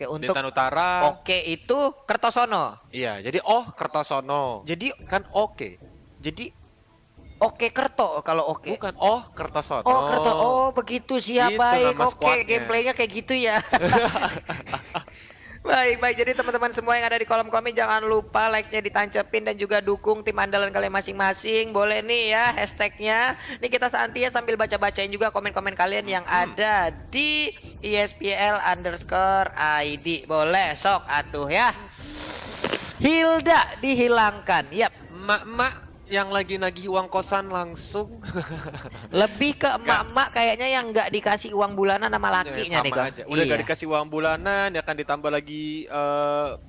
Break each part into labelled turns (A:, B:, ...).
A: Oke, untuk
B: Bintan Utara.
A: oke itu Kertosono.
B: Iya, jadi Kertosono.
A: Jadi
B: Kan oke.
A: jadi oke Kerto kalau oke.
B: Bukan Kertosono.
A: Oh, Kerto. Oh, begitu. Siap,
B: Gitu
A: baik.
B: nama
A: Oke,
B: squadnya.
A: gameplaynya kayak gitu ya. Baik, baik. Jadi teman-teman semua yang ada di kolom komen jangan lupa like-nya ditancepin dan juga dukung tim andalan kalian masing-masing. Boleh nih ya hashtagnya. Nih kita nanti ya sambil baca-bacain juga komen-komen kalian yang ada di ESPL_ID. Boleh, sok atuh ya. Hilda dihilangkan. Yap.
B: Emak-emak yang lagi nagih uang kosan langsung.
A: Lebih ke emak-emak kayaknya yang nggak dikasih uang bulanan sama lakinya
B: Sama
A: nih kok.
B: aja. Udah gak dikasih uang bulanan, ya kan ditambah lagi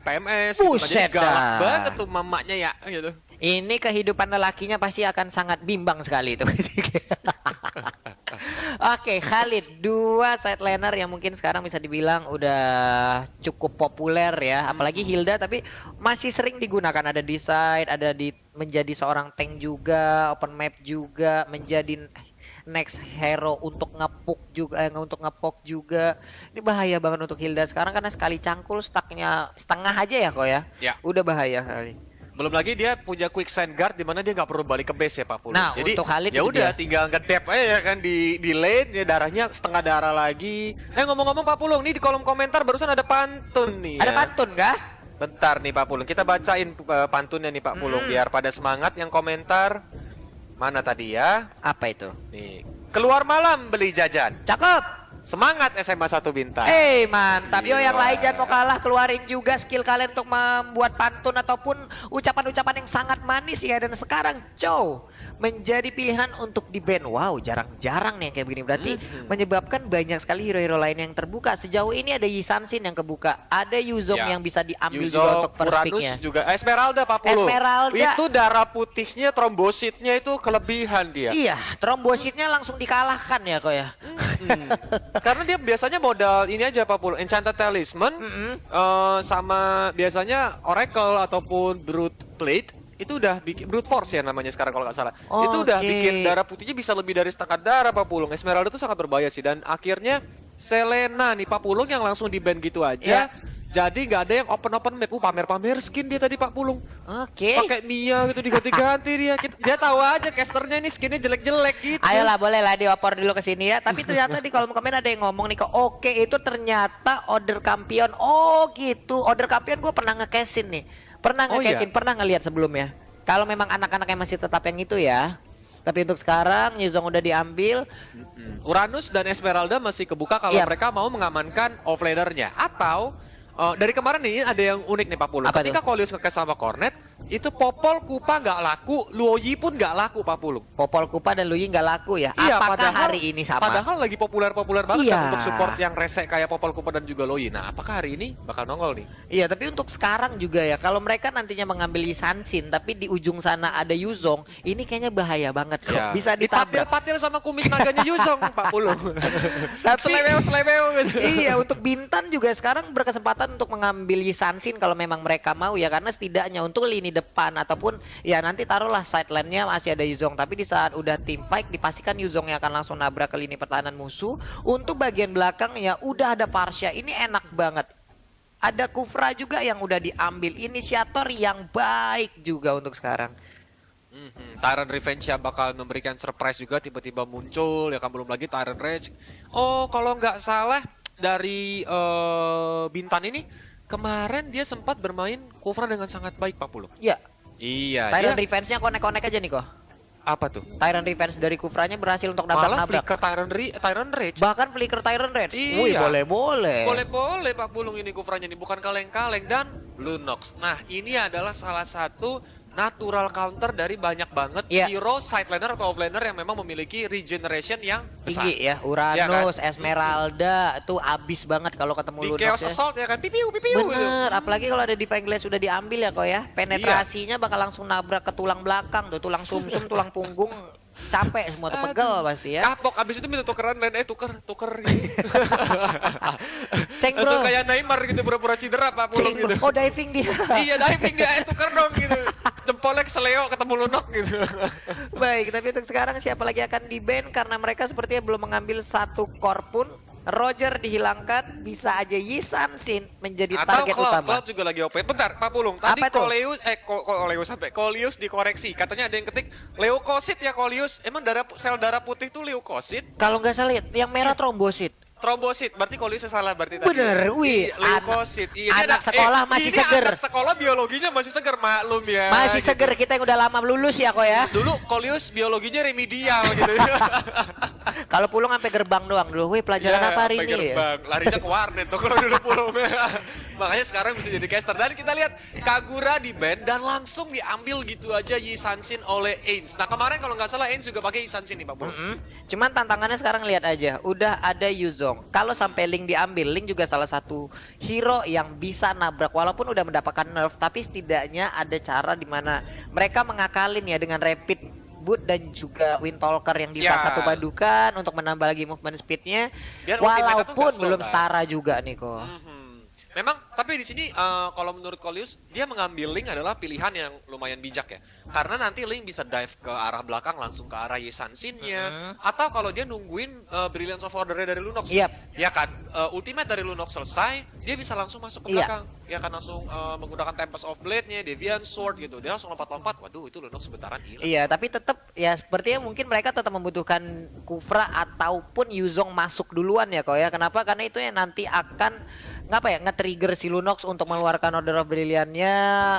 B: PMS.
A: Buset
B: Jadi galak
A: dah.
B: banget tuh mamanya ya gitu.
A: Ini kehidupan lelakinya pasti akan sangat bimbang sekali itu. Oke, Khalid, 2 sideliner yang mungkin sekarang bisa dibilang udah cukup populer ya. Apalagi Hilda, tapi masih sering digunakan. Ada di side, ada di menjadi seorang tank juga, open map juga, menjadi next hero untuk ngepuk juga, untuk ngepok juga. Ini bahaya banget untuk Hilda sekarang karena sekali cangkul stucknya setengah aja ya kok ya.
B: Ya.
A: Udah bahaya kali.
B: Belum lagi dia punya quick send guard di mana dia nggak perlu balik ke base ya Pak Pulu.
A: Nah,
B: jadi
A: untuk Khalid
B: ya
A: itu
B: udah
A: dia.
B: tinggal ngedep aja ya kan di lane, ya darahnya setengah darah lagi. Ngomong-ngomong Pak Pulung nih di kolom komentar barusan ada pantun nih.
A: Ada
B: ya.
A: pantun kah?
B: Bentar nih Pak Pulung, kita bacain pantunnya nih Pak Pulung biar pada semangat yang komentar. Mana tadi ya?
A: Apa itu?
B: Nih, keluar malam beli jajan.
A: Cakep.
B: Semangat SMA 1 Bintang.
A: Mantap. Yo yang lain jangan mau kalah, keluarin juga skill kalian untuk membuat pantun ataupun ucapan-ucapan yang sangat manis ya. Dan sekarang Chow menjadi pilihan untuk di ban. Wow, jarang-jarang nih yang kayak begini. Berarti menyebabkan banyak sekali hero-hero lain yang terbuka. Sejauh ini ada Yi Sansin yang kebuka, ada Yuzong
B: Ya.
A: yang bisa diambil
B: Yuzong,
A: juga untuk first
B: Uranus
A: pick-nya.
B: juga Esmeralda Pak Pulu.
A: Esmeralda.
B: Itu darah putihnya, trombositnya itu kelebihan dia.
A: Iya, trombositnya langsung dikalahkan ya kok ya.
B: Karena dia biasanya modal ini aja Pak Pulu, Enchanted Talisman, sama biasanya Oracle ataupun Brute Plate. Itu udah bikin Brute Force ya namanya sekarang kalau nggak salah. Itu udah bikin darah putihnya bisa lebih dari setengah darah Pak Pulung. Esmeralda itu sangat berbahaya sih. Dan akhirnya Selena nih Pak Pulung yang langsung di ban gitu aja. Jadi nggak ada yang open map. Pamer-pamer skin dia tadi Pak Pulung. Pakai Mia gitu diganti-ganti dia. Dia tahu aja casternya ini skinnya jelek-jelek gitu.
A: Ayolah bolehlah dioper dulu ke sini ya. Tapi ternyata di kolom komen ada yang ngomong nih kok oke itu ternyata order kampion. Oh gitu. Order kampion gue pernah nge-cashin nih. Pernah nge-cashin, pernah ngelihat sebelumnya. Kalau memang anak-anak yang masih tetap yang itu ya. Tapi untuk sekarang Yuzong udah diambil.
B: Uranus dan Esmeralda masih kebuka kalau mereka mau mengamankan offlaner-nya. Atau dari kemarin nih ada yang unik nih Pak Pulu. Ketika Kolius nge-cash sama Cornet, itu Popol Kupa nggak laku, Luoyi pun nggak laku Pak Pulu.
A: Popol Kupa dan Luoyi nggak laku ya?
B: Iya,
A: apakah hari ini sama?
B: Padahal lagi populer-populer banget kan untuk support yang resek kayak Popol Kupa dan juga Luoyi. Nah, apakah hari ini bakal nongol nih?
A: Iya, tapi untuk sekarang juga ya. Kalau mereka nantinya mengambil Yi Sansin, tapi di ujung sana ada Yuzong, ini kayaknya bahaya banget kok.
B: Ya.
A: Bisa ditabrak.
B: Dipatil-patil sama kumis naganya Yuzong Pak Pulu.
A: Tapi
B: seleweo gitu.
A: Iya, untuk Bintan juga sekarang berkesempatan untuk mengambil Yi Sansin kalau memang mereka mau ya, karena setidaknya untuk lini depan ataupun ya nanti taruhlah sideline-nya masih ada Yuzong, tapi di saat udah team fight dipastikan Yuzong yang akan langsung nabrak ke lini pertahanan musuh. Untuk bagian belakang ya udah ada Parsha, ini enak banget. Ada Kufra juga yang udah diambil, inisiator yang baik juga untuk sekarang.
B: Tyrant Revenge yang bakal memberikan surprise juga tiba-tiba muncul ya kan, belum lagi Tyrant Rage. Oh, kalau nggak salah dari Bintan ini kemarin dia sempat bermain Kufra dengan sangat baik Pak Pulu.
A: Ya.
B: Iya.
A: Tyrant Revenge-nya konek-konek aja nih kok.
B: Apa tuh?
A: Tyrant Revenge dari Kufranya berhasil untuk nabrak-nabrak.
B: Malah flicker Tyrant Rage.
A: Bahkan flicker Tyrant Rage.
B: Iya.
A: Wih, boleh-boleh.
B: Boleh-boleh Pak Pulung ini Kufranya ini bukan kaleng-kaleng. Dan Blue Nox. Nah, ini adalah salah satu natural counter dari banyak banget hero sideliner atau offlaner yang memang memiliki regeneration yang besar.
A: Tinggi ya, Uranus, Esmeralda itu abis banget kalau ketemu Lunox.
B: Di Chaos Assault ya kan, pipiu
A: Bener,
B: gitu.
A: apalagi kalau ada Divine Glass sudah diambil ya kok ya. Penetrasinya bakal langsung nabrak ke tulang belakang tuh, tulang sumsum, tulang punggung. Capek semua tuh, pegel pasti ya.
B: Kapok, abis itu minta tukeran lain, tuker gitu.
A: Ceng bro.
B: Langsung kayak Neymar gitu, pura-pura cedera Pak Pulung gitu.
A: Oh diving dia.
B: Iya diving dia, tuker dong gitu. Jempolnya keseleo ketemu Lunok gitu.
A: Baik, tapi untuk sekarang siapa lagi akan di ban karena mereka sepertinya belum mengambil satu core pun. Roger dihilangkan, bisa aja Yi Sansin menjadi
B: Atau
A: target
B: Cloud,
A: utama.
B: Cloud juga lagi OP. Bentar, Pak Pulung. Tadi
A: Apa tuh?
B: Coleus dikoreksi. Katanya ada yang ketik leukosit ya Coleus. Emang sel darah putih tuh leukosit?
A: Kalau nggak salah, yang merah trombosit.
B: Trombosit, berarti Coleus salah berarti tadi.
A: Bener, wih.
B: Leukosit.
A: Anak sekolah masih
B: ini
A: seger.
B: Anak sekolah biologinya masih seger, maklum ya.
A: Masih
B: gitu.
A: seger, kita yang udah lama lulus ya kok ya.
B: Dulu Coleus biologinya remedial gitu.
A: Kalau Pulung sampai gerbang doang dulu. Wih, pelajaran
B: Ya,
A: apa hari
B: sampai
A: ini?
B: gerbang. Larinya ke warnet tuh kalau dulu Pulung. Makanya sekarang bisa jadi caster. Dan kita lihat Kagura di ban dan langsung diambil gitu aja Yi Sansin oleh Ains. Nah kemarin kalau nggak salah Ains juga pakai Yi Sansin nih Pak Pulung.
A: Cuman tantangannya sekarang lihat aja, udah ada Yuzong. Kalau sampai Link diambil, Link juga salah satu hero yang bisa nabrak walaupun udah mendapatkan nerf, tapi setidaknya ada cara di mana mereka mengakalin ya dengan rapid boot dan juga Wind Talker yang
B: Ya.
A: satu padukan untuk menambah lagi movement speednya.
B: Biar ultimate-nya tuh
A: Walaupun
B: nggak slow,
A: belum
B: kan?
A: setara juga nih kok.
B: Memang, tapi di sini kalau menurut Coleus dia mengambil Link adalah pilihan yang lumayan bijak ya. Karena nanti Link bisa dive ke arah belakang langsung ke arah Yi Sansin-nya, atau kalau dia nungguin Brilliance of Order dari Lunox.
A: Yap.
B: Ya kan, ultimate dari Lunox selesai, dia bisa langsung masuk ke
A: Iya.
B: belakang. Dia akan langsung menggunakan Tempest of Blade-nya, Deviant Sword gitu. Dia langsung lompat-lompat. Waduh, itu Lunox sebentaran hilang.
A: Iya, tapi tetap ya sepertinya mungkin mereka tetap membutuhkan Kufra ataupun Yuzong masuk duluan ya kok ya. Kenapa? Karena itu yang nanti akan nge-trigger si Lunox untuk mengeluarkan Order of Brilliant-nya,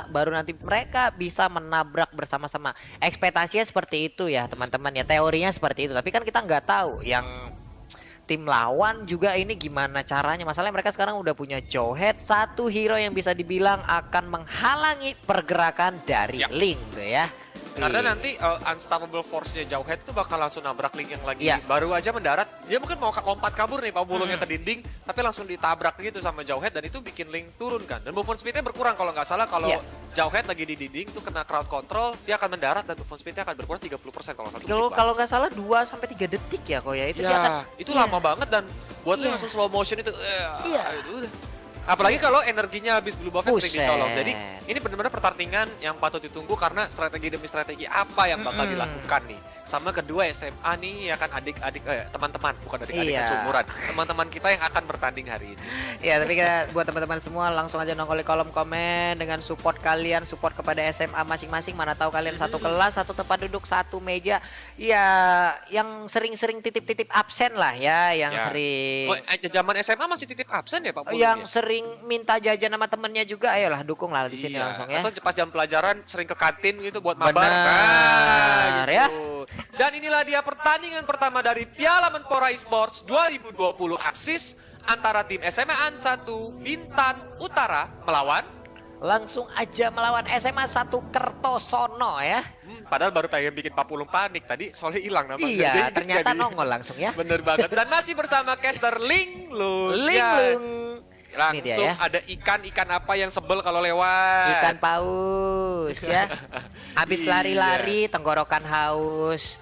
A: baru nanti mereka bisa menabrak bersama-sama. Ekspektasinya seperti itu ya teman-teman ya, teorinya seperti itu. Tapi kan kita nggak tahu yang tim lawan juga ini gimana caranya. Masalahnya mereka sekarang udah punya Jowhead, satu hero yang bisa dibilang akan menghalangi pergerakan dari
B: Yap.
A: Link tuh ya.
B: Karena nanti unstoppable force-nya Jowhead itu bakal langsung nabrak Link yang lagi
A: Iya.
B: baru aja mendarat. Dia mungkin mau lompat kabur nih Pak Bulungnya ke dinding, tapi langsung ditabrak gitu sama Jowhead dan itu bikin Link turun kan. Dan movement speed-nya berkurang kalau nggak salah kalau
A: Iya.
B: Jowhead lagi di dinding tuh kena crowd control, dia akan mendarat dan movement speed-nya akan berkurang 30% kalau satu
A: Kalau nggak salah 2 sampai 3 detik ya kok ya. Itu dia akan,
B: itu
A: iya.
B: lama banget dan buat Link
A: Iya.
B: langsung slow motion itu
A: Iya.
B: itu udah. Apalagi kalau energinya habis blue buff-nya sering
A: Buset.
B: dicolong. Jadi ini benar-benar pertandingan yang patut ditunggu karena strategi demi strategi apa yang bakal dilakukan nih. Sama kedua SMA nih ya kan adik-adik teman-teman bukan adik-adik
A: Iya.
B: seumuran. Teman-teman kita yang akan bertanding hari ini.
A: Ya tapi buat teman-teman semua langsung aja nongol di kolom komen dengan support kalian, support kepada SMA masing-masing. Mana tahu kalian satu kelas, satu tempat duduk, satu meja. Ya yang sering-sering titip-titip absen lah ya, yang
B: Ya.
A: sering
B: Oh, zaman SMA masih titip absen ya Pak Pulung
A: yang
B: ya?
A: sering minta jajan sama temennya juga. Ayolah dukung lah di sini
B: Iya.
A: langsung ya.
B: Atau pas jam pelajaran sering ke kantin gitu buat mabar.
A: Benar, ya.
B: Dan inilah dia pertandingan pertama dari Piala Menpora Esports 2020 Axis antara tim SMA An1 Bintan Utara melawan
A: Langsung aja melawan SMA 1 Kertosono ya.
B: padahal baru pengen bikin Pak Pulung panik tadi soalnya hilang namanya.
A: Iya,
B: Jadi-
A: ternyata
B: jadi-
A: nongol langsung ya.
B: Bener banget. Dan masih bersama caster Linglung.
A: Linglung.
B: Langsung
A: Ini dia ya.
B: ada ikan apa yang sebel kalau lewat.
A: Ikan paus ya. Habis
B: Iya.
A: lari-lari tenggorokan haus.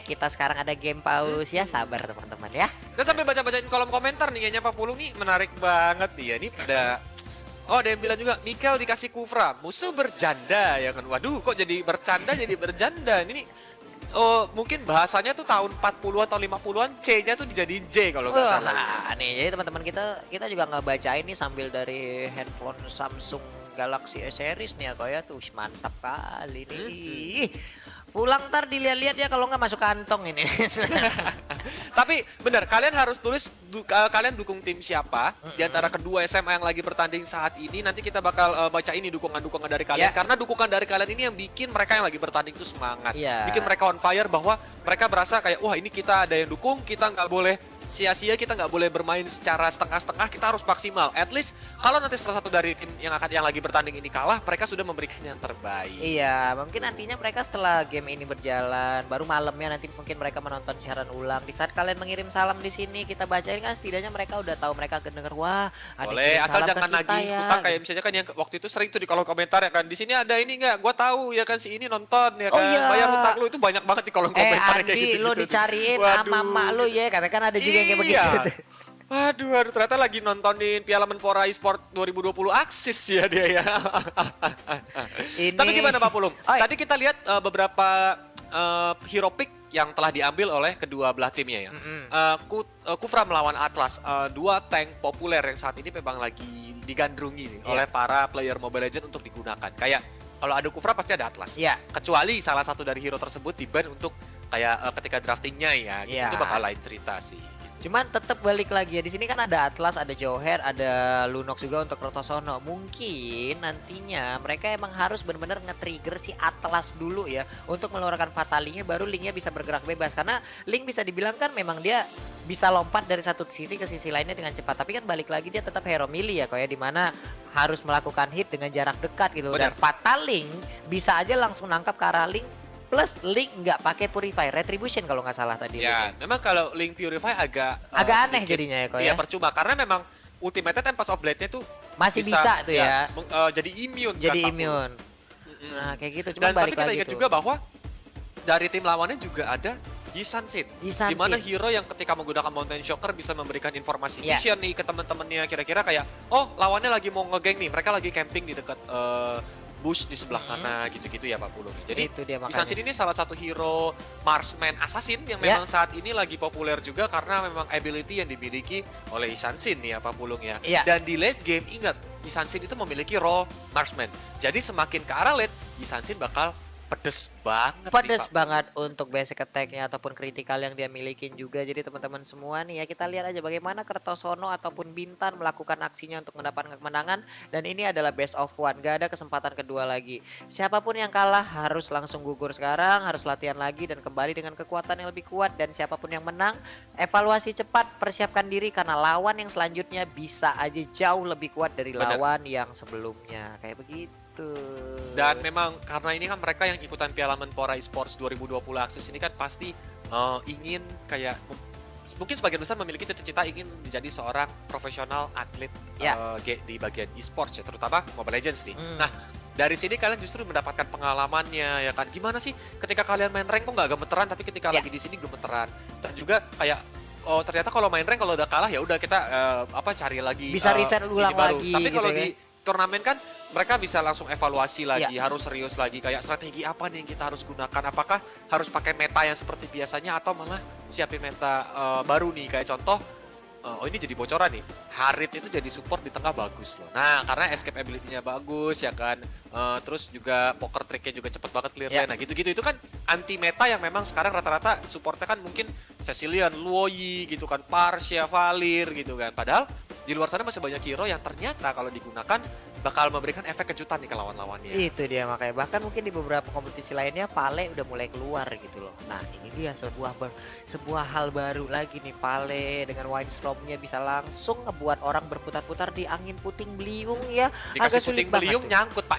A: Kita sekarang ada game paus ya. Sabar teman-teman ya.
B: Dan sambil baca-bacain kolom komentar nih kayaknya Pak Pulung nih menarik banget nih ya. Ini ada yang bilang juga Mikel dikasih Kufra, musuh berjanda ya kan. Waduh, kok jadi bercanda jadi berjanda. Ini mungkin bahasanya tuh tahun 40 atau 50-an C-nya tuh dijadiin J kalau nggak salah.
A: Nah, nih jadi teman-teman kita juga nggak bacain nih sambil dari handphone Samsung Galaxy S series nih ya kok ya. Tuh mantap kali nih. Pulang ntar dilihat-lihat ya kalau nggak masuk kantong ini.
B: Tapi benar, kalian harus tulis kalian dukung tim siapa di antara kedua SMA yang lagi bertanding saat ini. Nanti kita bakal baca ini dukungan-dukungan dari kalian.
A: Ya.
B: Karena dukungan dari kalian ini yang bikin mereka yang lagi bertanding itu semangat.
A: Iya.
B: Bikin mereka on fire bahwa mereka berasa kayak, wah ini kita ada yang dukung, kita nggak boleh sia-sia, kita nggak boleh bermain secara setengah-setengah, kita harus maksimal. At least kalau nanti salah satu dari tim yang lagi bertanding ini kalah, mereka sudah memberikan yang terbaik.
A: Iya, mungkin nantinya mereka setelah game ini berjalan, baru malamnya nanti mungkin mereka menonton siaran ulang. Di saat kalian mengirim salam di sini, kita bacain kan setidaknya mereka udah tahu, mereka denger, wah ada
B: Boleh,
A: kirim
B: asal
A: salam
B: jangan
A: ke kita
B: nagih
A: ya.
B: utang kayak misalnya kan yang waktu itu sering tuh di kolom komentar ya kan. Di sini ada ini nggak? Gua tahu ya kan si ini nonton ya
A: Oh
B: kan.
A: iya.
B: Bayar utang lu itu banyak banget di kolom komentar kayak
A: Andi,
B: gitu.
A: lo dicariin sama mak lu ya, karena kan ada juga yang kayak begitu.
B: Iya. Waduh, ternyata lagi nontonin Piala Menpora Esports 2020 Axis ya dia ya.
A: Ini-
B: Tapi gimana Pak Pulung?
A: Oh, iya.
B: Tadi kita lihat beberapa hero pick yang telah diambil oleh kedua belah timnya ya. Kufra melawan Atlas, dua tank populer yang saat ini memang lagi digandrungi nih oleh para player Mobile Legends untuk digunakan. Kayak kalau ada Kufra pasti ada Atlas. Kecuali salah satu dari hero tersebut di-ban untuk kayak ketika draftingnya ya, gitu. Itu bakal lain cerita sih.
A: Cuman tetap balik lagi ya, di sini kan ada Atlas, ada Joher, ada Lunox juga untuk Kertosono. Mungkin nantinya mereka emang harus benar-benar nge-trigger si Atlas dulu ya untuk mengeluarkan Fatalinya, baru Linknya bisa bergerak bebas. Karena Link bisa dibilang kan memang dia bisa lompat dari satu sisi ke sisi lainnya dengan cepat. Tapi kan balik lagi dia tetap hero melee ya, kayak dimana harus melakukan hit dengan jarak dekat gitu. Dan Fatal Link bisa aja langsung nangkap ke arah Link. Plus Link nggak pakai Purify, Retribution kalau nggak salah tadi.
B: Ya, memang kalau Link Purify agak
A: aneh jadinya ya kok ya.
B: Iya, percuma karena memang ultimate-nya Tempest of Blade-nya tuh
A: masih bisa tuh ya.
B: Jadi immune.
A: Jadi immune. Nah, kayak gitu. Cuma
B: dan
A: balik
B: tapi kita
A: lagi
B: ingat
A: tuh
B: juga bahwa dari tim lawannya juga ada Yi Sansin. Di mana hero yang ketika menggunakan Mountain Shocker bisa memberikan informasi vision nih ke teman-temannya, kira-kira kayak lawannya lagi mau nge-gank nih, mereka lagi camping di dekat bush di sebelah mana gitu-gitu ya Pak Pulung. Jadi Yi Sansin ini salah satu hero marksman assassin yang memang saat ini lagi populer juga karena memang ability yang dimiliki oleh Yi Sansin nih ya Pak Pulung ya. Dan di late game ingat, Yi Sansin itu memiliki role marksman. Jadi semakin ke arah late, Yi Sansin bakal pedes banget
A: untuk basic attack-nya ataupun critical yang dia milikin juga. Jadi teman-teman semua nih ya, kita lihat aja bagaimana Kertosono ataupun Bintan melakukan aksinya untuk mendapatkan kemenangan. Dan ini adalah best of one, gak ada kesempatan kedua lagi. Siapapun yang kalah harus langsung gugur sekarang, harus latihan lagi dan kembali dengan kekuatan yang lebih kuat. Dan siapapun yang menang, evaluasi cepat, persiapkan diri karena lawan yang selanjutnya bisa aja jauh lebih kuat dari lawan yang sebelumnya. Kayak begitu.
B: Dan memang karena ini kan mereka yang ikutan Piala Menpora Esports 2020 Akses ini kan pasti ingin kayak mungkin sebagian besar memiliki cita-cita ingin menjadi seorang profesional atlet di bagian esports ya, terutama Mobile Legends nih. Nah, dari sini kalian justru mendapatkan pengalamannya ya kan. Gimana sih ketika kalian main rank kok nggak gemeteran, tapi ketika lagi di sini gemeteran. Dan juga kayak ternyata kalau main rank kalau udah kalah ya udah kita cari lagi,
A: bisa reset ulang lagi.
B: Tapi
A: gitu
B: kalau
A: ya.
B: di turnamen kan mereka bisa langsung evaluasi lagi, harus serius lagi, kayak strategi apa nih yang kita harus gunakan, apakah harus pakai meta yang seperti biasanya atau malah siapin meta baru nih, kayak contoh ini jadi bocoran nih, Harit itu jadi support di tengah bagus loh. Nah karena escape ability-nya bagus ya kan, terus juga poker trick-nya juga cepet banget clear lane. Nah gitu-gitu itu kan anti meta yang memang sekarang rata-rata supportnya kan mungkin Cecilian, Luoyi gitu kan, Parsia, Valir gitu kan. Padahal di luar sana masih banyak hero yang ternyata kalau digunakan bakal memberikan efek kejutan nih ke lawan-lawannya.
A: Itu dia, makanya bahkan mungkin di beberapa kompetisi lainnya Pale udah mulai keluar gitu loh. Nah ini dia sebuah hal baru lagi nih, Pale dengan Windstorm-nya bisa langsung ngebuat orang berputar-putar di angin puting beliung ya.
B: Dikasih puting beliung nyangkut Pak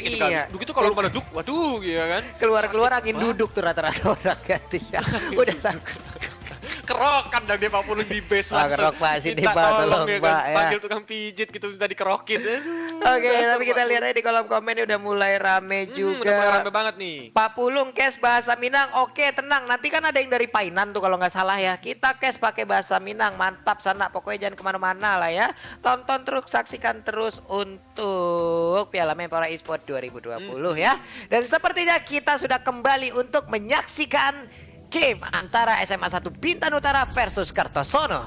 B: gitu kan. Begitu kalau lu pada duk, waduh gitu kan.
A: Keluar-keluar angin duduk tuh rata-rata orang ganti ya. Udah
B: kerokan dan dia Pak Pulung di base langsung.
A: Kerok Pak, sini
B: Pak
A: tolong
B: ya
A: Pak
B: kan.
A: ya.
B: Panggil tukang pijit gitu minta dikerokin.
A: Oke, tapi kita lihat aja di kolom komen udah mulai rame juga.
B: Udah mulai rame banget nih.
A: Pak Pulung cash bahasa Minang. Oke, tenang. Nanti kan ada yang dari Painan tuh kalau nggak salah ya. Kita cash pakai bahasa Minang. Mantap sana. Pokoknya jangan kemana-mana lah ya. Tonton terus, saksikan terus untuk Piala Menpora Esports 2020 ya. Dan sepertinya kita sudah kembali untuk menyaksikan game antara SMA 1 Bintan Utara versus Kertosono.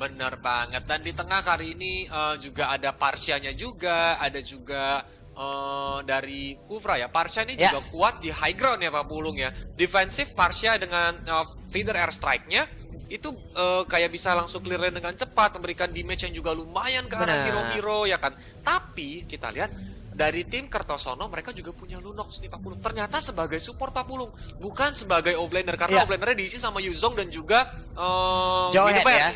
B: Bener banget. Dan di tengah kali ini juga ada Parsianya juga, ada juga dari Kufra ya. Parsia ini juga kuat di high ground ya Pak Pulung ya. Defensif Parsia dengan feeder airstrike-nya itu kayak bisa langsung clear lane dengan cepat, memberikan damage yang juga lumayan ke arah hero-hero ya kan. Tapi kita lihat dari tim Kertosono mereka juga punya Lunox nih Pak Pulung. Ternyata sebagai support Pak Pulung, bukan sebagai offlaner karena offlanernya diisi sama Yuzong dan juga
A: Johet ya.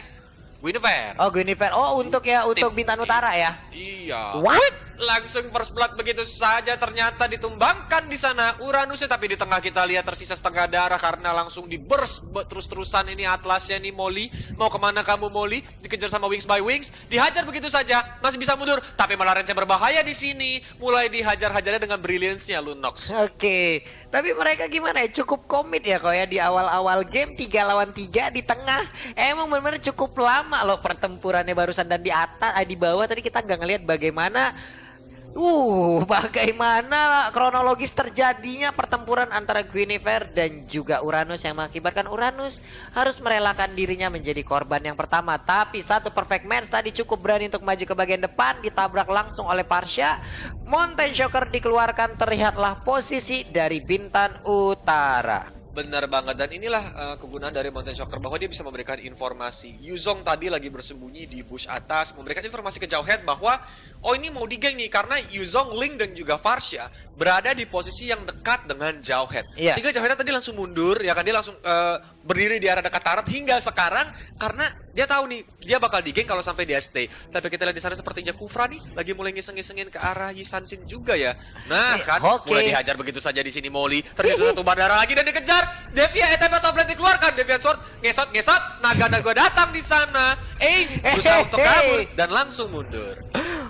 B: Guinevere.
A: Oh Guinevere. Oh untuk Bintan Utara ya.
B: Iya.
A: What?
B: Langsung first blood begitu saja ternyata ditumbangkan di sana Uranusnya, tapi di tengah kita lihat tersisa setengah darah karena langsung di burst terus-terusan ini Atlasnya nih. Molly, mau kemana kamu Molly? Dikejar sama Wings by Wings, dihajar begitu saja, masih bisa mundur, tapi malah Rensnya berbahaya di sini. Mulai dihajar-hajarnya dengan brilliance-nya Lunox.
A: Oke, tapi mereka gimana ya? Cukup komit ya kok ya di awal-awal game 3 lawan 3 di tengah. Emang benar-benar cukup lama loh pertempurannya barusan, dan di atas di bawah tadi kita nggak ngelihat bagaimana Bagaimana kronologis terjadinya pertempuran antara Guinevere dan juga Uranus yang mengakibatkan Uranus harus merelakan dirinya menjadi korban yang pertama. Tapi satu perfect match tadi cukup berani untuk maju ke bagian depan, ditabrak langsung oleh Parsha. Mountain Shocker dikeluarkan, terlihatlah posisi dari Bintang Utara.
B: Benar banget, dan inilah kegunaan dari Mountain Shocker, bahwa dia bisa memberikan informasi. Yuzong tadi lagi bersembunyi di bush atas, memberikan informasi ke Jawhead bahwa oh ini mau digeng nih, karena Yuzong, Ling, dan juga Varsha berada di posisi yang dekat dengan Jawhead.
A: Iya.
B: Sehingga Jawhead tadi langsung mundur, ya kan, dia langsung berdiri di arah dekat turret hingga sekarang, karena dia tahu nih, dia bakal digeng kalau sampai dia stay. Tapi kita lihat di sana sepertinya Kufra nih lagi mulai ngiseng-ngisengin ke arah Yi Sansin juga ya. Nah kan, mulai dihajar begitu saja di sini Molly. Ternyata satu bandara lagi dan dikejar. Devia Eternal Sovereign dikeluarkan, Deviant Sword ngesot, naga-naga datang di sana. Age berusaha untuk kabur dan langsung mundur.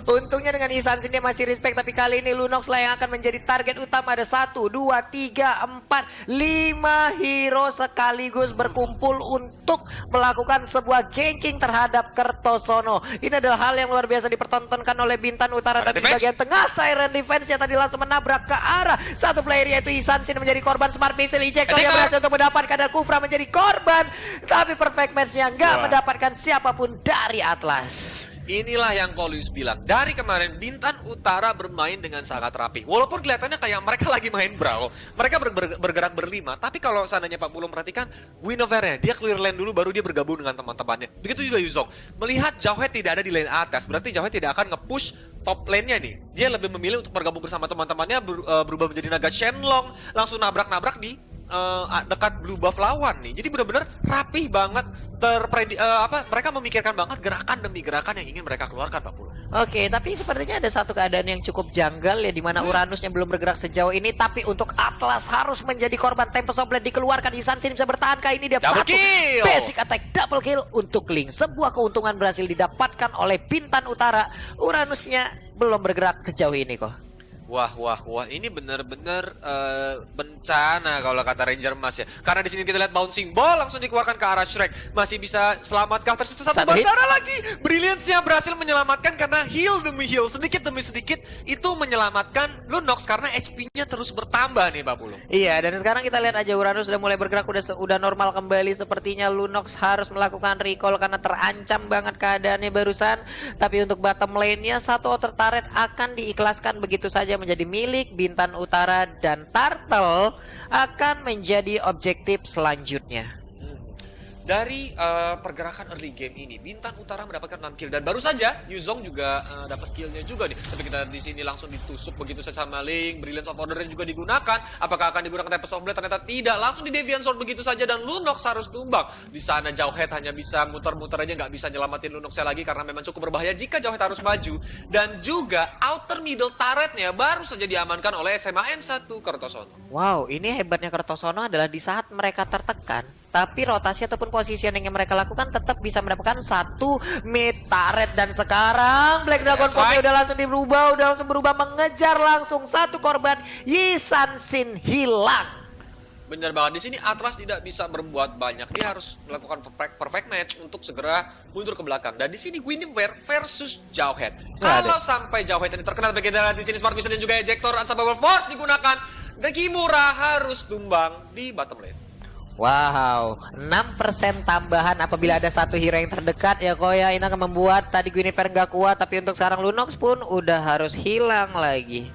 A: Untungnya dengan Yi Sansin dia masih respect, tapi kali ini Lunox lah yang akan menjadi target utama. Ada 1, 2, 3, 4, 5 hero sekaligus berkumpul untuk melakukan sebuah ganking terhadap Kertosono. Ini adalah hal yang luar biasa dipertontonkan oleh Bintang Utara. Tapi di bagian tengah Tyrant Defense yang tadi langsung menabrak ke arah satu player, yaitu Yi Sansin menjadi korban. Smart Missile Ejector yang berhasil untuk mendapatkan, dan Kufra menjadi korban. Tapi perfect match-nya nggak mendapatkan siapapun dari Atlas.
B: Inilah yang Kolius bilang. Dari kemarin Bintang Utara bermain dengan sangat rapi. Walaupun kelihatannya kayak mereka lagi main brawl. Mereka bergerak berlima. Tapi kalau seandainya Pak Pulung perhatikan, Guinevere-nya dia clear lane dulu baru dia bergabung dengan teman-temannya. Begitu juga Yuzong. Melihat Jawhead tidak ada di lane atas, berarti Jawhead tidak akan nge-push top lane-nya nih. Dia lebih memilih untuk bergabung bersama teman-temannya, berubah menjadi naga Shenlong, langsung nabrak-nabrak di dekat blue buff lawan nih. Jadi benar-benar rapih banget, mereka memikirkan banget gerakan demi gerakan yang ingin mereka keluarkan, Pak Pul.
A: Oke, tapi sepertinya ada satu keadaan yang cukup janggal ya, di mana Uranusnya belum bergerak sejauh ini, tapi untuk Atlas harus menjadi korban. Tempest of Blade dikeluarkan, Yi Sansin bisa bertahan kali ini, dia
B: double
A: satu
B: kill.
A: basic attack double kill untuk Ling. Sebuah keuntungan berhasil didapatkan oleh Bintang Utara. Uranusnya belum bergerak sejauh ini kok.
B: Wah, ini benar-benar bencana kalau kata Ranger Mas ya. Karena di sini kita lihat bouncing ball langsung dikeluarkan ke arah Shrek. Masih bisa selamatkan, tersisa satu bandara lagi. Brilliance-nya berhasil menyelamatkan karena heal demi heal, sedikit demi sedikit itu menyelamatkan Lunox karena HP-nya terus bertambah nih, Pak Pulung.
A: Iya, dan sekarang kita lihat aja Uranus sudah mulai bergerak, udah normal kembali. Sepertinya Lunox harus melakukan recall karena terancam banget keadaannya barusan. Tapi untuk bottom lane-nya satu outer turret akan diikhlaskan begitu saja menjadi milik Bintang Utara, dan Turtle akan menjadi objektif selanjutnya.
B: Dari pergerakan early game ini, Bintang Utara mendapatkan 6 kill, dan baru saja Yuzong juga dapat killnya juga nih. Tapi kita di sini langsung ditusuk begitu saja sama Ling. Brilliance of Order juga digunakan. Apakah akan digunakan Tempest of Blade? Ternyata tidak. Langsung di Deviant Sword begitu saja, dan Lunox harus tumbang. Di sana Jawhead hanya bisa muter-muter aja, nggak bisa nyelamatin Lunoxnya lagi karena memang cukup berbahaya jika Jawhead harus maju. Dan juga outer middle turretnya baru saja diamankan oleh SMAN 1 Kertosono.
A: Wow, ini hebatnya Kertosono adalah di saat mereka tertekan, tapi rotasi ataupun positioning yang mereka lakukan tetap bisa mendapatkan satu mid turret. Dan sekarang Black Dragon Force udah langsung berubah mengejar langsung satu korban. Yi Sansin hilang.
B: Bener banget, di sini Atlas tidak bisa berbuat banyak. Dia harus melakukan perfect match untuk segera mundur ke belakang. Dan di sini Guinevere versus Jawhead. Kalau sampai Jawhead ini terkenal bagaimana, di sini Smart Mission dan juga Ejector Unstoppable Force digunakan, dan Kimura harus tumbang di bottom lane.
A: Wow, 6% tambahan apabila ada satu hero yang terdekat ya kok ya. Ini akan membuat tadi Guinevere nggak kuat, tapi untuk sekarang Lunox pun udah harus hilang lagi.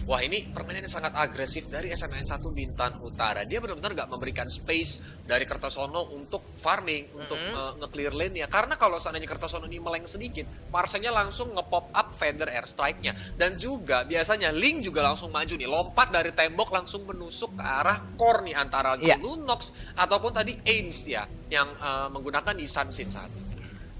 B: Wah, ini permainan yang sangat agresif dari SMN1 Bintang Utara. Dia benar-benar nggak memberikan space dari Kertosono untuk farming, untuk nge-clear lane-nya. Karena kalau seandainya Kertosono ini meleng sedikit, Varsha-nya langsung nge-pop up Feather Airstrike-nya. Dan juga biasanya Ling juga langsung maju nih, lompat dari tembok langsung menusuk ke arah core nih, antara Lunox ataupun tadi Ains ya, yang menggunakan Yi Sansin saat ini.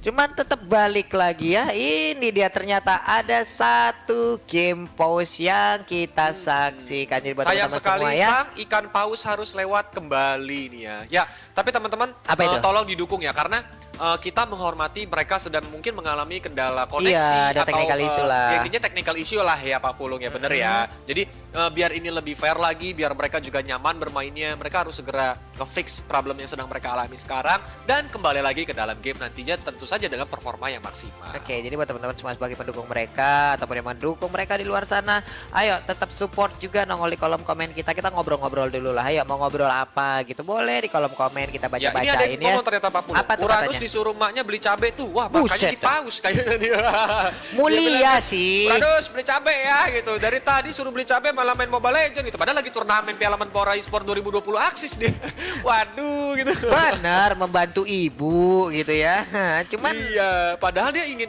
A: Cuman tetap balik lagi ya. Ini dia ternyata ada satu game pause yang kita saksikan. Jadi buat
B: sayang
A: teman-teman
B: sekali
A: semua, ya.
B: sang ikan paus harus lewat kembali nih ya. Ya, tapi teman-teman tolong didukung ya, karena kita menghormati mereka sedang mungkin mengalami kendala koneksi,
A: ada
B: atau
A: technical issue lah.
B: intinya technical issue lah ya Pak Pulung ya, bener ya. Jadi biar ini lebih fair lagi, biar mereka juga nyaman bermainnya, mereka harus segera nge-fix problem yang sedang mereka alami sekarang dan kembali lagi ke dalam game nantinya tentu saja dengan performa yang maksimal.
A: Oke, jadi buat teman-teman semua sebagai pendukung mereka ataupun yang mendukung mereka di luar sana, ayo tetap support juga nongol di kolom komen kita. Kita ngobrol-ngobrol dulu lah. Ayo mau ngobrol apa gitu boleh di kolom komen kita baca-bacain ya.
B: Ini ada yang ngomong ternyata Pak Pulu. Uranus disuruh maknya beli cabe tuh. Wah, makanya dipaus kayaknya dia.
A: Mulia sih.
B: Uranus beli cabe ya gitu. Dari tadi suruh beli cabe malah main Mobile Legends gitu. Padahal lagi turnamen Piala Menpora eSport 2020 Axis dia. Waduh gitu.
A: Benar, membantu ibu gitu ya. Cuman
B: iya, padahal dia ingin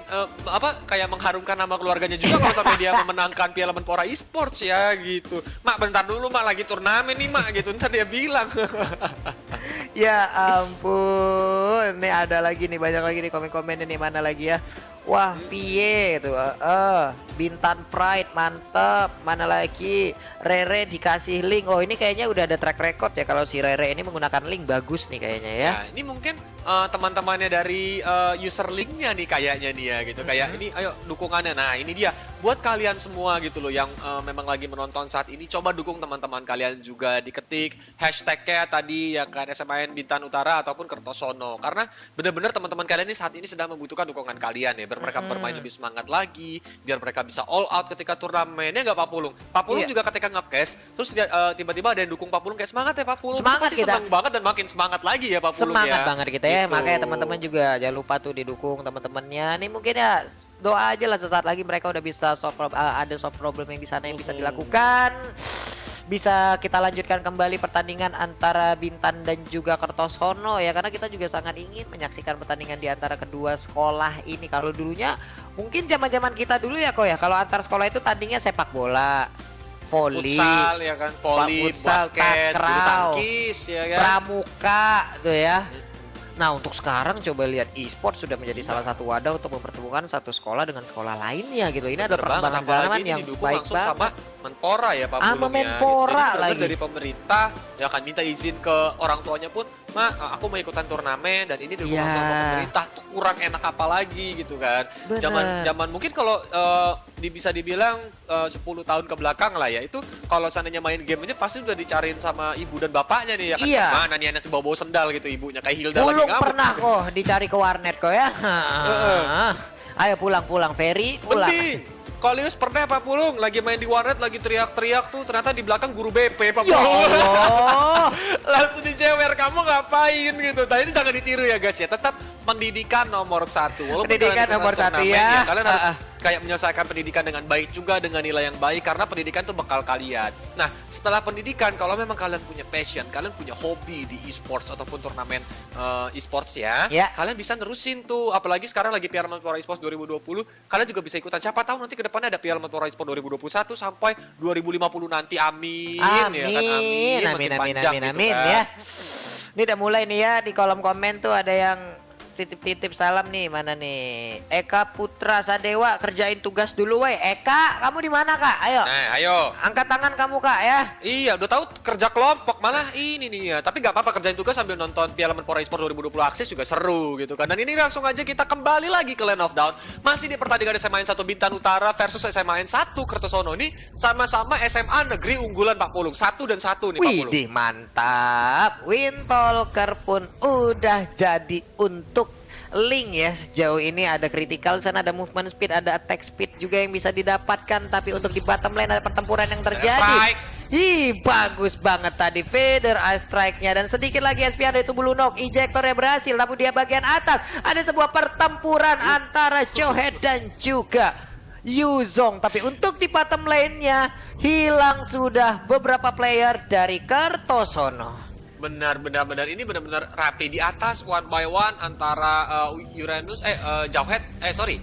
B: kayak mengharumkan nama keluarganya juga kalau sampai dia memenangkan Piala Menpora eSports ya gitu. Mak bentar dulu mak lagi turnamen nih mak gitu. Ntar dia bilang.
A: Ya ampun, nih ada lagi nih, banyak lagi nih komen-komen nih, mana lagi ya. Wah, piye tuh. Bintan Pride mantep. Mana lagi? Rere dikasih link. Oh, ini kayaknya udah ada track record ya kalau si Rere ini menggunakan link, bagus nih kayaknya ya.
B: Nah, ini mungkin teman-temannya dari user linknya nih kayaknya nih ya gitu. Kayak ini ayo dukungannya. Nah, ini dia buat kalian semua gitu loh yang memang lagi menonton saat ini, coba dukung teman-teman kalian juga, diketik hashtagnya tadi ya kan SMAN Bintan Utara ataupun Kertosono, karena benar-benar teman-teman kalian ini saat ini sedang membutuhkan dukungan kalian ya, biar mereka bermain lebih semangat lagi, biar mereka bisa all out ketika turnamennya. Nggak Pak Pulung? Pak Pulung juga ketika nge-cash terus tiba-tiba ada yang dukung Pak Pulung, kayak semangat ya Pak Pulung.
A: Semangat kita.
B: Senang banget dan makin semangat lagi ya Pak Pulung.
A: Semangat
B: ya.
A: banget kita ya,
B: gitu.
A: Makanya teman-teman juga jangan lupa tuh didukung teman-temannya. Nih mungkin ya doa aja lah sesaat lagi mereka udah bisa ada soft problem yang di sana yang bisa dilakukan. Bisa kita lanjutkan kembali pertandingan antara Bintan dan juga Kertosono ya, karena kita juga sangat ingin menyaksikan pertandingan di antara kedua sekolah ini. Kalau dulunya mungkin zaman-zaman kita dulu ya kok ya, kalau antar sekolah itu tandingnya sepak bola, voli,
B: futsal ya kan, voli, basket, bulu tangkis ya kan,
A: pramuka tuh ya. Nah, untuk sekarang coba lihat e-sport sudah menjadi salah satu wadah untuk mempertemukan satu sekolah dengan sekolah lainnya gitu. Ini ada perkembangan zaman yang baik banget.
B: Sama Menpora ya Pak Pulung ya.
A: Menpora
B: jadi
A: lagi.
B: Dari pemerintah ya akan minta izin ke orang tuanya pun, "Ma, aku mau ikutan turnamen dan ini didukung sama pemerintah." Tuh kurang enak apa lagi gitu kan. Zaman mungkin kalau bisa dibilang 10 tahun ke belakang lah ya, itu kalau seandainya main game aja pasti udah dicariin sama ibu dan bapaknya nih ya kan.
A: Iya.
B: Mana nih anak bawa sendal gitu ibunya kayak Hilda
A: Belum
B: lagi ngamuk.
A: pernah kok dicari ke warnet kok ya. Ayo pulang Ferry, pulang.
B: Mending Kolius pernah Pak Pulung lagi main di warnet lagi teriak-teriak tuh, ternyata di belakang guru BP Pak
A: Ya
B: Pulung.
A: Allah.
B: Langsung dijewer, kamu ngapain gitu. Nah ini jangan ditiru ya guys ya, tetap pendidikan nomor 1. Walaupun
A: Pendidikan nomor 1 ya.
B: Kalian harus kayak menyelesaikan pendidikan dengan baik juga, dengan nilai yang baik, karena pendidikan itu bekal kalian. Nah setelah pendidikan, kalau memang kalian punya passion, kalian punya hobi di e-sports ataupun turnamen e-sports ya, kalian bisa nerusin tuh. Apalagi sekarang lagi Piala Menpora eSports 2020, kalian juga bisa ikutan. Siapa tahu nanti ke depannya ada Piala Menpora eSports 2021 sampai 2050 nanti, amin. Ya kan,
A: Amin ya. Ini udah mulai nih ya, di kolom komen tuh ada yang titip-titip salam nih, mana nih? Eka Putra Sadewa, kerjain tugas dulu weh. Eka, kamu di mana Kak? Ayo.
B: Nah, ayo.
A: Angkat tangan kamu Kak ya.
B: Iya, udah tahu kerja kelompok malah ini nih ya. Tapi nggak apa-apa, kerjain tugas sambil nonton Piala Menpora eSports 2020 Akses juga seru gitu kan. Dan ini langsung aja kita kembali lagi ke Land of Dawn. Masih di pertandingan SMA 1 Bintan Utara versus SMA 1 Kertosono. Ini sama-sama SMA negeri unggulan Pak Pulung. 1 dan 1 nih Pak Pulung.
A: Widih, mantap. Windtalker pun udah jadi untuk link ya. Sejauh ini ada critical, sana ada movement speed, ada attack speed juga yang bisa didapatkan. Tapi untuk di bottom lane ada pertempuran yang terjadi. Ih, bagus banget tadi Feather Eye Strike-nya. Dan sedikit lagi SP ada itu Blue Knock. Ejectornya berhasil, tapi dia bagian atas ada sebuah pertempuran antara Chohead dan juga Yuzong. Tapi untuk di bottom lane-nya hilang sudah beberapa player dari Kertosono.
B: Benar. Ini benar-benar rapi di atas, one by one antara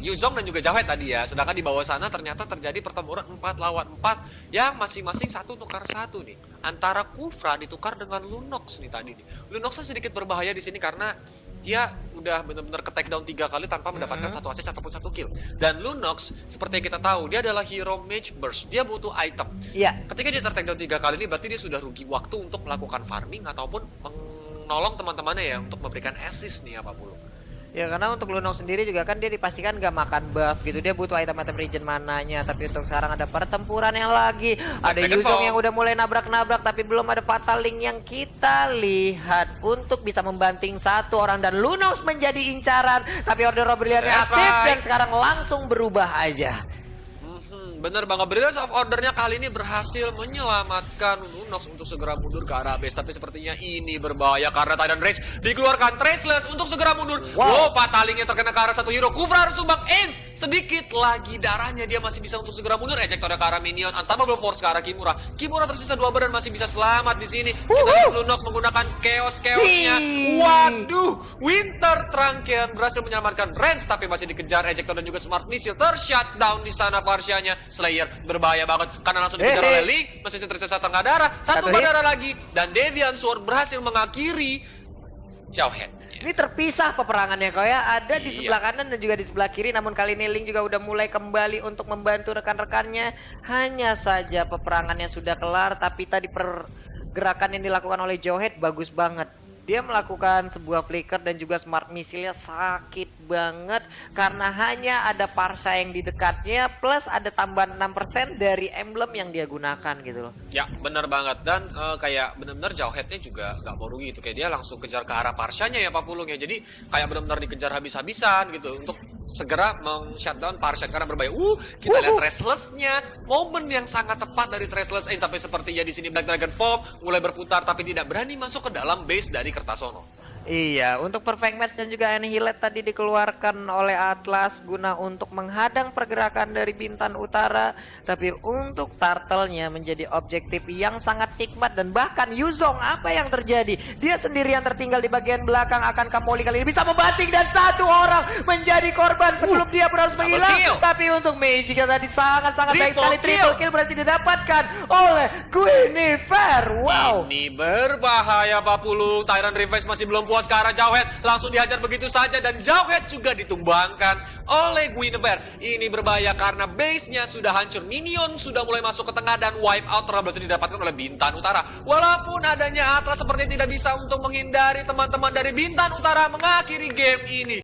B: Yuzong dan juga Jauhead tadi ya. Sedangkan di bawah sana ternyata terjadi pertempuran 4 lawan 4 yang masing-masing 1 tukar 1 nih. Antara Kufra ditukar dengan Lunox nih tadi nih. Lunox sedikit berbahaya di sini karena dia udah benar-benar ke take down 3 kali tanpa mendapatkan satu assist ataupun 1 kill. Dan Lunox seperti yang kita tahu, dia adalah hero mage burst. Dia butuh item.
A: Iya.
B: Ketika dia take down 3 kali ini berarti dia sudah rugi waktu untuk melakukan farming ataupun menolong teman-temannya ya untuk memberikan assist nih ya Pak Pulung.
A: Ya karena untuk Lunox sendiri juga kan dia dipastikan gak makan buff gitu. Dia butuh item-item regen mananya. Tapi untuk sekarang ada pertempuran yang lagi. Ada Yuzong yang udah mulai nabrak-nabrak. Tapi belum ada Fatal Link yang kita lihat. Untuk bisa membanting satu orang. Dan Lunox menjadi incaran. Tapi Order of Brilliant aktif. Dan sekarang langsung berubah aja.
B: Bener banget, Brilliance of Order-nya kali ini berhasil menyelamatkan Lunox untuk segera mundur ke arah base. Tapi sepertinya ini berbahaya karena Tidal Rage dikeluarkan Traceless untuk segera mundur. Wow, Fatalingnya terkena ke arah satu hero. Kufra harus tumbang, Ace sedikit lagi darahnya, dia masih bisa untuk segera mundur. Ejectornya ke arah minion, Unstoppable Force ke arah Kimura. Kimura tersisa 2 badan masih bisa selamat di sini. Kita lihat Lunox menggunakan Chaos-nya. Waduh, Winter Trunkian berhasil menyelamatkan Range tapi masih dikejar Ejector dan juga Smart Missile. Tershutdown di sana Varsianya. Slayer berbahaya banget karena langsung dikejar oleh Link, masih tersisa setengah darah, satu darah lagi, dan Deviant Sword berhasil mengakhiri Jawhead.
A: Ini terpisah peperangannya kok ya, ada di sebelah kanan dan juga di sebelah kiri. Namun kali ini Link juga udah mulai kembali untuk membantu rekan-rekannya. Hanya saja peperangannya sudah kelar, tapi tadi pergerakan yang dilakukan oleh Jawhead bagus banget. Dia melakukan sebuah flicker dan juga Smart Missile-nya sakit banget karena hanya ada Parsa yang di dekatnya plus ada tambahan 6% dari emblem yang dia gunakan gitu loh.
B: Ya bener banget, dan kayak bener-bener Jawhead-nya juga gak mau rugi gitu. Kayak dia langsung kejar ke arah Parsanya ya Pak Pulung ya. Jadi kayak bener-bener dikejar habis-habisan gitu untuk segera meng-shutdown Parsa karena berbahaya. Kita lihat Traceless-nya, momen yang sangat tepat dari Traceless. Tapi sepertinya di sini Black Dragon Form mulai berputar tapi tidak berani masuk ke dalam base dari Kertasono.
A: Iya, untuk Perfect Match dan juga Annihilate tadi dikeluarkan oleh Atlas guna untuk menghadang pergerakan dari Bintang Utara. Tapi untuk Turtle-nya menjadi objektif yang sangat nikmat. Dan bahkan Yuzong, apa yang terjadi? Dia sendirian tertinggal di bagian belakang. Akan Kamoli kali ini bisa membanting dan satu orang menjadi korban sebelum dia harus menghilang. Tapi untuk Magica tadi sangat-sangat baik sekali. Triple kill berarti didapatkan oleh Guinevere. Wow,
B: ini berbahaya Pak Pulung. Tyrant Revenge masih belum puas ke arah Jawhead, langsung dihajar begitu saja dan Jawhead juga ditumbangkan oleh Guinevere. Ini berbahaya karena base-nya sudah hancur, minion sudah mulai masuk ke tengah dan wipe out telah berhasil didapatkan oleh Bintang Utara. Walaupun adanya Atlas sepertinya tidak bisa untuk menghindari teman-teman dari Bintang Utara mengakhiri game ini.